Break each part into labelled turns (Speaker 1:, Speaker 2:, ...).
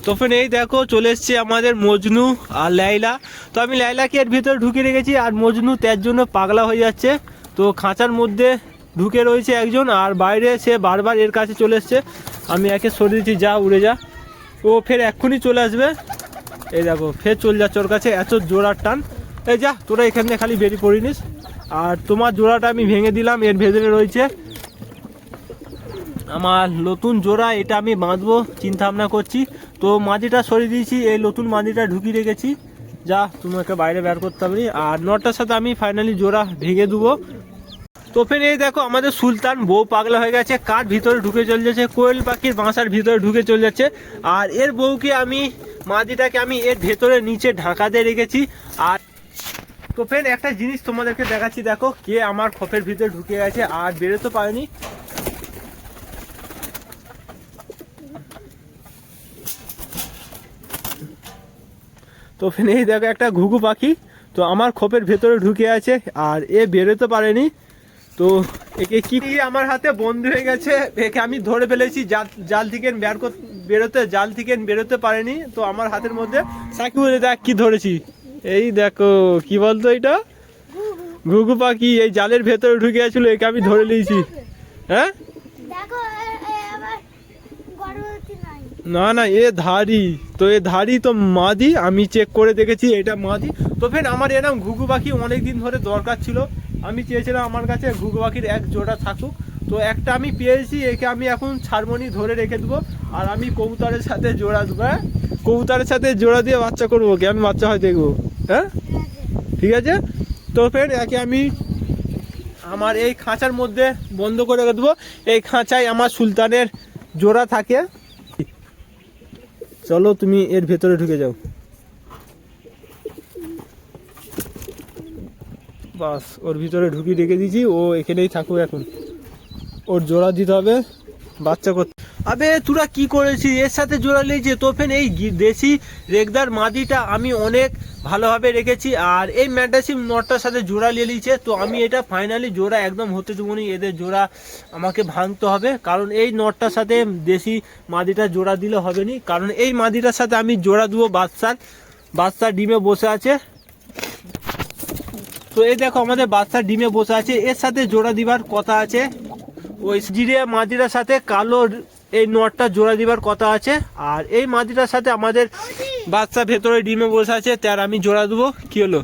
Speaker 1: তো ফ্রেন্ড এই দেখো চলে এসছে আমাদের মজনু আর লাইলা। তো আমি লাইলাকে এর ভিতরে ঢুকে রেখেছি আর মজনু তার জন্য পাগলা হয়ে যাচ্ছে। তো খাঁচার মধ্যে ঢুকে রয়েছে একজন আর বাইরে সে বারবার এর কাছে চলে এসছে। আমি একে সরিয়ে দিচ্ছি, যা উড়ে যা। ও ফের এক্ষুনি চলে আসবে। এই দেখো ফের চলে যাচ্ছে ওর কাছে, এত জোড়ার টান। এই যা তোরা এখান থেকে খালি বেরিয়ে পড়িনিস। আর তোমার জোড়াটা আমি ভেঙে দিলাম, এর ভেতরে রয়েছে আমার নতুন জোড়া, এটা আমি বাঁধবো চিন্তা ভাবনা করছি। তো মাদিটা সরিয়ে দিয়েছি, এই নতুন মাদিটা ঢুকিয়ে রেখেছি, যা তোমাকে বাইরে বের করতে হবে। আর নটার সাথে আমি ফাইনালি জোড়া ভেঙে দেবো। তো ফের এই দেখো আমাদের সুলতান বউ পাগলা হয়ে গেছে, কার ভিতরে ঢুকে চলে যাচ্ছে, কোয়েল পাখির বাসার ভিতরে ঢুকে চলে যাচ্ছে। আর এর বউকে আমি মাদিটাকে আমি এর ভেতরে নিচে ঢাকা দিয়ে রেখেছি। আর তো ফের একটা জিনিস তোমাদেরকে দেখাচ্ছি, দেখো কে আমার খোপের ভিতরে ঢুকে গেছে আর বেরোতে পারেনি। তো ফের এই দেখো একটা ঘুঘু পাখি, তো আমার খোপের ভেতরে ঢুকে আছে আর এ বেরোতে পারেনি। তো একে কি আমার হাতে বন্দি হয়ে গেছে, একে আমি ধরে ফেলেছি, জাল থেকে জাল থেকে বেরোতে পারেনি। তো আমার হাতের মধ্যে সাকিব দেখ কি ধরেছি, এই দেখো কি বলতো এটা ঘুঘু পাখি, এই জালের ভেতরে ঢুকে গেছিল, একে আমি ধরে নিয়েছি। হ্যাঁ না না এ ধারি, তো এ ধারি তো মাদি, আমি চেক করে দেখেছি এটা মাদি। তো ফের আমার এরকম ঘুঘু পাখি অনেক দিন ধরে দরকার ছিল, আমি চেয়েছিলাম আমার কাছে ঘুঘু পাখির এক জোড়া থাকুক। তো একটা আমি পেয়েছি, একে আমি এখন ছাড়মনি ধরে রেখে দেবো। আর আমি কবুতরের সাথে জোড়া দেবো, হ্যাঁ কবুতরের সাথে জোড়া দিয়ে বাচ্চা করবো, কি আমি বাচ্চা হয় দেখবো। হ্যাঁ ঠিক আছে। তো ফের একে আমি আমার এই খাঁচার মধ্যে বন্ধ করে রেখে দেবো, এই খাঁচায় আমার সুলতানের জোড়া থাকে। চলো তুমি এর ভেতরে ঢুকে যাও। বাস ওর ভিতরে ঢুকিয়ে রেখে দিয়েছি, ও এখানেই থাকুক। এখন ওর জোড়া দিতে হবে বাচ্চা করতে। আবে তোরা কি করেছিস, এর সাথে জোড়া লেগেছে। তো ফেন এই দেশি রেগদার মাদিটা আমি অনেক ভালোভাবে রেখেছি আর এই ম্যাডাসিম নটটার সাথে জোড়া নিয়ে নিয়েছে। তো আমি এটা ফাইনালি জোড়া একদম হতে দেবো না, এদের জোড়া আমাকে ভাঙতে হবে, কারণ এই নটটার সাথে দেশি মাদিটা জোড়া দিলে হবে না। কারণ এই মাদিটার সাথে আমি জোড়া দেবো বাচ্চার ডিমে বসে আছে। তো এই দেখো আমাদের বাচ্চার ডিমে বসে আছে, এর সাথে জোড়া দিবার কথা আছে, ওই জিরে মাদিটার সাথে কালো এই নটটা জোড়া দিবার কথা আছে। আর এই মাদিটার সাথে আমাদের বাচ্চা ভেতরে ডিমে বসে আছে, তার আমি জোড়া দেবো। কি হলো?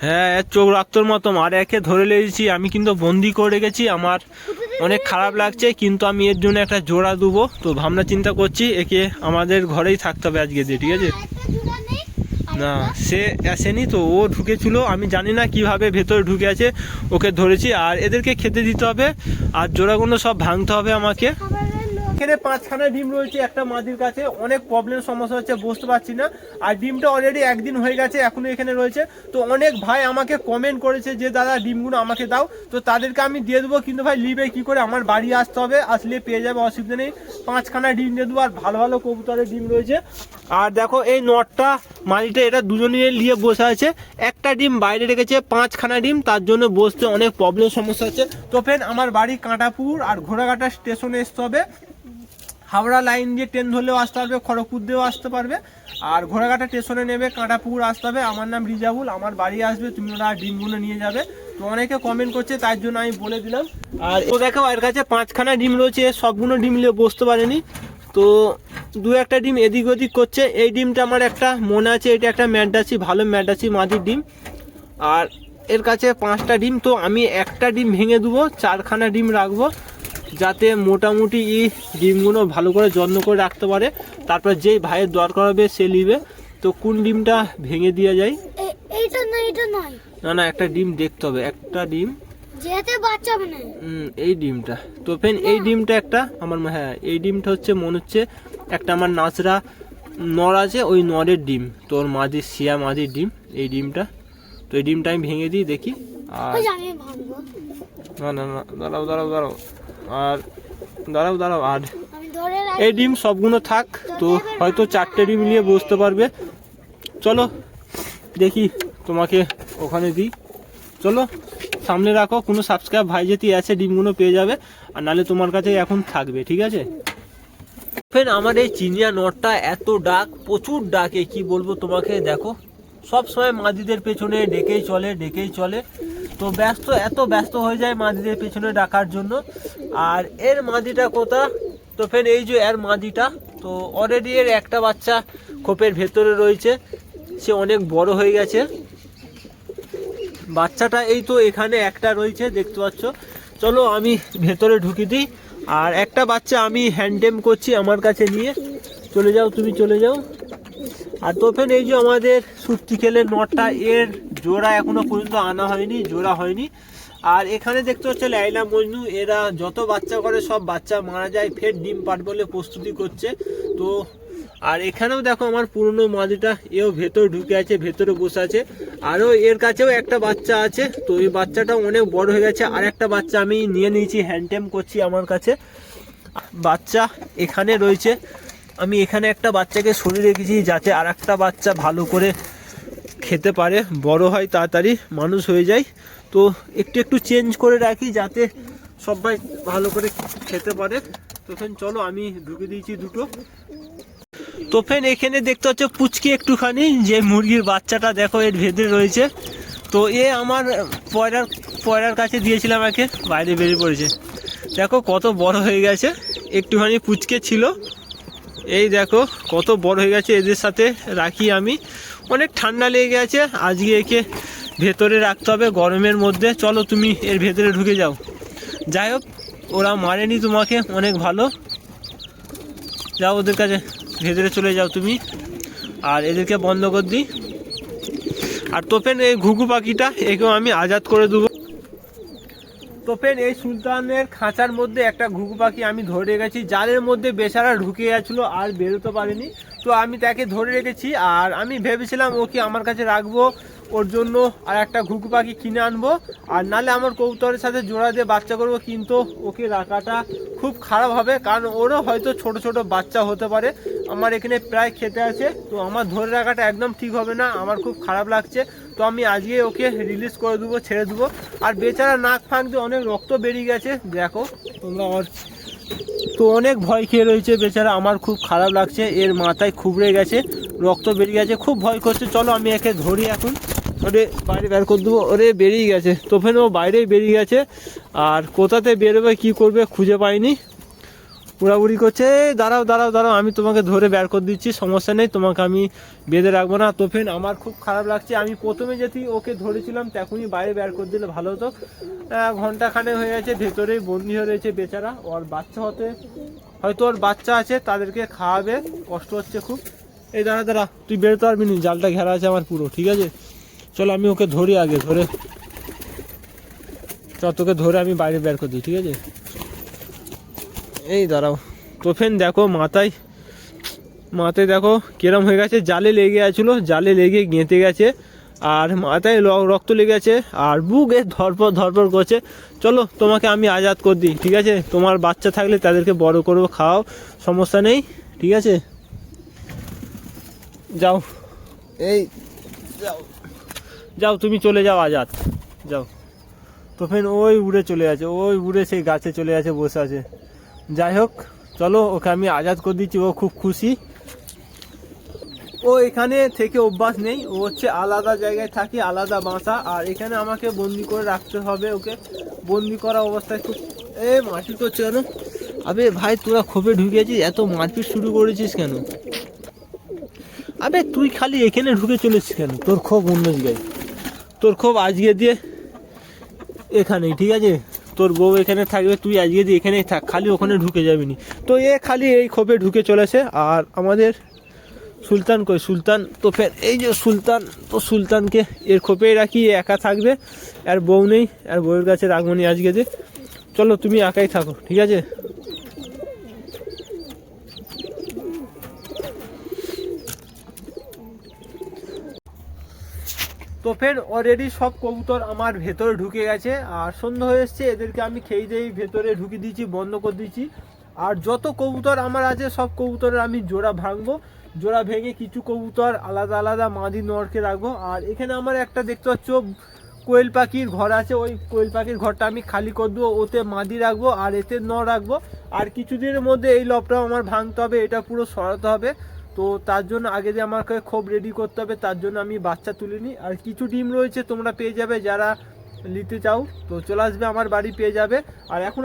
Speaker 1: হ্যাঁ এর চোখ রক্তর মতো, আর একে ধরে লেগেছি, আমি কিন্তু বন্দি করে রেখেছি, আমার অনেক খারাপ লাগছে, কিন্তু আমি এর জন্য একটা জোড়া দেবো। তো ভাবনা চিন্তা করছি, একে আমাদের ঘরেই থাকতে হবে আজকে দিয়ে, ঠিক আছে? না সে আসেনি, তো ও ঢুকেছিল, আমি জানি না কিভাবে ভেতরে ঢুকে আছে, ওকে ধরেছি। আর এদেরকে খেতে দিতে হবে আর জোড়াগুলো সব ভাঙতে হবে আমাকে। এখানে 5খানা ডিম রয়েছে একটা মাদির কাছে, অনেক প্রবলেম সমস্যা হচ্ছে, বুঝতে পারছি না। আর ডিমটা অলরেডি একদিন হয়ে গেছে, এখনো এখানে রয়েছে। তো অনেক ভাই আমাকে কমেন্ট করেছে যে দাদা ডিমগুলো আমাকে দাও, তো তাদেরকে আমি দিয়ে দেবো। কিন্তু ভাই লিবে কি করে, আমার বাড়ি আসতে হবে, আসলে পেয়ে যাবে, অসুবিধা নেই। 5খানা ডিম দিয়ে দেবো আর ভালো ভালো কবুতরের ডিম রয়েছে। আর দেখো এই নটটা মাদিটা, এটা দুজনে নিয়ে বসে আছে, একটা ডিম বাইরে রেখেছে, 5খানা ডিম, তার জন্য বসতে অনেক প্রবলেম সমস্যা হচ্ছে। তো ফ্রেন্ড আমার বাড়ি কাঁটাপুর আর ঘোড়াঘাটা স্টেশনে আসতে হবে, হাওড়া লাইন দিয়ে ট্রেন ধরলেও আসতে পারবে, খড়গপুর দিয়েও আসতে পারবে। আর ঘোড়াঘাটা স্টেশনে নেবে কাঁটাপুর আসতে হবে। আমার নাম রিজাবুল, আমার বাড়ি আসবে, তুমি ওরা ডিমগুলো নিয়ে যাবে। তো অনেকে কমেন্ট করছে, তার জন্য আমি বলে দিলাম। আর ও দেখো এর কাছে 5খানা ডিম রয়েছে, সবগুলো ডিম নিয়ে বসতে পারেনি, তো 2-1টা ডিম এদিক ওদিক করছে। এই ডিমটা আমার একটা মনে আছে, এটা একটা ম্যাডাসি, ভালো ম্যাডাসি মাদির ডিম। আর এর কাছে 5টা ডিম, তো আমি একটা ডিম ভেঙে দেবো, 4খানা ডিম রাখবো, যাতে মোটামুটি এই ডিমগুলো ভালো করে যত্ন করে রাখতে পারে। তারপর যেই ভাইয়ের দরকার হবে সে নিবে। তো কোন ডিমটা ভেঙে দেওয়া যায়? না না একটা ডিম দেখতে হবে, একটা ডিম এই ডিমটা। তো ফেন এই ডিমটা একটা আমার, হ্যাঁ এই ডিমটা হচ্ছে মনে হচ্ছে একটা আমার নাচরা নর আছে, ওই নরের ডিম, তোর মাদির শিয়া মাদির ডিম এই ডিমটা। তো এই ডিমটা আমি ভেঙে দিই দেখি। আর না না না দাঁড়াও আর দাঁড়াও আর এই ডিম সবগুলো থাক, তো হয়তো 4টে ডিম নিয়ে বসতে পারবে। চলো দেখি তোমাকে ওখানে দিই, চলো সামনে রাখো, কোনো সাবস্ক্রাইব ভাই যদি আছে ডিমগুলো পেয়ে যাবে, আর নাহলে তোমার কাছে এখন থাকবে, ঠিক আছে? ফের আমার এই চিনিয়া নটটা এত ডাক, প্রচুর ডাকে, কি বলবো তোমাকে। দেখো সব সময় মাদিদের পেছনে ডেকেই চলে। তো এত ব্যস্ত হয়ে যায় মাদিদের পেছনে ডাকার জন্য। আর এর মাদিটা কোথা, তো ফের এই যে এর মাদিটা, তো অলরেডি এর একটা বাচ্চা খোপের ভেতরে রয়েছে, সে অনেক বড় হয়ে গেছে। বাচ্চাটা এই তো এখানে একটা রয়েছে, দেখতে পাচ্ছ। চলো আমি ভেতরে ঢুকি দিই। আর একটা বাচ্চা আমি হ্যান্ডেম করছি আমার কাছে নিয়ে, চলে যাও তুমি, চলে যাও। আর তোফেন এই যে আমাদের সুট্টি খেলের নটটা, এর জোড়া এখনো পর্যন্ত আনা হয়নি, জোড়া হয়নি। আর এখানে দেখতে হচ্ছে লাইলা মজনু, এরা যত বাচ্চা করে সব বাচ্চা মারা যায়, ফের ডিম পাট বলে প্রস্তুতি করছে। তো আর এখানেও দেখো আমার পুরনো মাদিটা, এও ভেতরে ঢুকে আছে, ভেতরে বসে আছে। আরও এর কাছেও একটা বাচ্চা আছে, তো এই বাচ্চাটাও অনেক বড় হয়ে গেছে। আর একটা বাচ্চা আমি নিয়ে নিয়েছি, হ্যান্ডটেম করছি আমার কাছে। বাচ্চা এখানে রয়েছে, আমি এখানে একটা বাচ্চাকে সরিয়ে রেখেছি যাতে আর একটা বাচ্চা ভালো করে খেতে পারে, বড় হয়, তাড়াতাড়ি মানুষ হয়ে যায়। তো একটু চেঞ্জ করে রাখি যাতে সবাই ভালো করে খেতে পারে। তো চলো আমি ঢুকে দিয়েছি দুটো। তো ফেন এখানে দেখতে হচ্ছে পুচকি একটুখানি যে মুরগির বাচ্চাটা, দেখো এর ভেতরে রয়েছে। তো এ আমার পয়রার কাছে দিয়েছিলাম, একে বাইরে বেরিয়ে পড়েছে। দেখো কত বড় হয়ে গেছে, একটুখানি পুচকে ছিল, এই দেখো কত বড় হয়ে গেছে। এদের সাথে রাখি আমি, অনেক ঠান্ডা লেগে গেছে, আজকে একে ভেতরে রাখতে হবে গরমের মধ্যে। চলো তুমি এর ভেতরে ঢুকে যাও। যাই হোক, ওরা মারেনি তোমাকে, অনেক ভালো। যাও ওদের কাছে, ভেতরে চলে যাও তুমি। আর এদেরকে বন্ধ করে দিই। আর তোফেন এই ঘুঘু পাখিটা, একেও আমি আজাদ করে দেবো। তোফেন এই সুলতানের খাঁচার মধ্যে একটা ঘুঘু পাখি আমি ধরে রেখেছি, জালের মধ্যে বেচারা ঢুকে গেছিলো আর বেরোতে পারেনি। তো আমি তাকে ধরে রেখেছি। আর আমি ভেবেছিলাম ওকে আমার কাছে রাখবো, ওর জন্য আর একটা ঘুঘু পাখি কিনে আনবো, আর নালে আমার কবুতরের সাথে জোড়া দিয়ে বাচ্চা করবো। কিন্তু ওকে রাখাটা খুব খারাপ হবে, কারণ ওরও হয়তো ছোট ছোট বাচ্চা হতে পারে। আমার এখানে প্রায় খেতে আছে, তো আমার ধরে রাখাটা একদম ঠিক হবে না, আমার খুব খারাপ লাগছে। তো আমি আজকে ওকে রিলিজ করে দেবো, ছেড়ে দেবো। আর বেচারা নাক ফাঁক দিয়ে অনেক রক্ত বেরিয়ে গেছে, দেখো তোমরা। তো অনেক ভয় খেয়ে রয়েছে বেচারা, আমার খুব খারাপ লাগছে। এর মাথায় খুবড়ে গেছে, রক্ত বেরিয়ে গেছে, খুব ভয় করছে। চলো আমি একে ধরি এখন, ওরে বাইরে বের করে দেবো। ওরে বেরিয়ে গেছে, তো ফের ও বাইরেই বেরিয়ে গেছে। আর কোথাতে বেরোবে কি করবে খুঁজে পাইনি, উড়াউড়ি করছে। দাঁড়াও দাঁড়াও দাঁড়াও, আমি তোমাকে ধরে বের করে দিচ্ছি, সমস্যা নেই, তোমাকে আমি বেঁধে রাখবো না। তো ফের আমার খুব খারাপ লাগছে, আমি প্রথমে যেটি ওকে ধরেছিলাম তখনই বাইরে বের করে দিলে ভালো হতো। ঘন্টাখানে হয়ে গেছে ভেতরেই বন্দি হয়ে রয়েছে বেচারা। ওর বাচ্চা হয়তো ওর বাচ্চা আছে, তাদেরকে খাওয়াবে, কষ্ট হচ্ছে খুব। এই দাঁড়া দাঁড়া, তুই বেরোতে পারবি না, জালটা ঘেরা আছে আমার পুরো, ঠিক আছে। চলো আমি ওকে ধরি, আগে ধরে তোকে ধরে আমি বাইরে বের করে দিই, ঠিক আছে। এই দাঁড়াও। তো ফেন দেখো মাথায় দেখো কিরম হয়ে গেছে, জালে লেগে গেছিলো, জালে লেগে গেঁথে গেছে। আর মাথায় রক্ত লেগে গেছে, আর বুকে ধরপড় করছে। চলো তোমাকে আমি আজাদ করে দিই, ঠিক আছে। তোমার বাচ্চা থাকলে তাদেরকে বড় করবো, খাও, সমস্যা নেই, ঠিক আছে। যাও, এই যাও তুমি, চলে যাও আজাদ, যাও। তো ফের ওই উড়ে চলে আছে, ওই উড়ে সেই গাছে চলে আছে, বসে আছে। যাই হোক, চলো ওকে আমি আজাদ করে দিচ্ছি, ও খুব খুশি। ও এখানে থেকে অভ্যাস নেই, ও হচ্ছে আলাদা জায়গায় থাকে, আলাদা বাসা। আর এখানে আমাকে বন্দি করে রাখতে হবে, ওকে বন্দি করা অবস্থায় খুব মারপিট করছে কেন? আবে ভাই তোরা খোপে ঢুকেছিস, এত মারপিট শুরু করেছিস কেন? আবে তুই খালি এখানে ঢুকে চলেছিস কেন? তোর ক্ষোভ অন্য জায়গায়, তোর ক্ষোভ আজকে দিয়ে এখানেই, ঠিক আছে। তোর বউ এখানে থাকবে, তুই আজকে দিয়ে এখানেই থাক, খালি ওখানে ঢুকে যাবি নি। তো খালি এই খোপে ঢুকে চলেছে। আর আমাদের সুলতান কই? সুলতান তো ফের এই যে সুলতান, তো সুলতানকে এর খোপেই রাখি, একা থাকবে, আর বউ নেই, আর বউয়ের কাছে রাখবো নি আজকে দিয়ে। চলো তুমি একাই থাকো, ঠিক আছে। তো ফের অলরেডি সব কবুতর আমার ভেতরে ঢুকে গেছে। আর সন্ধ্যা হয়ে এসছে, এদেরকে আমি খেয়ে দিয়ে ভেতরে ঢুকে দিয়েছি, বন্ধ করে দিয়েছি। আর যত কবুতর আমার আছে সব কবুতরের আমি জোড়া ভাঙবো, জোড়া ভেঙে কিছু কবুতর আলাদা আলাদা মাদি নরকে রাখবো। আর এখানে আমার একটা দেখতে পাচ্ছ কোয়েল পাখির ঘর আছে, ওই কোয়েল পাখির ঘরটা আমি খালি করে দেবো, ওতে মাদি রাখবো আর এতে নর রাখবো। আর কিছুদিনের মধ্যে এই লবটাও আমার ভাঙতে হবে, এটা পুরো সরাতে হবে। তো তার জন্য আগে যে আমাকে খোপ রেডি করতে হবে, তার জন্য আমি বাচ্চা তুলিনি। আর কিছু ডিম রয়েছে তোমরা পেয়ে যাবে, যারা নিতে চাও তো চলে আসবে আমার বাড়ি, পেয়ে যাবে। আর এখন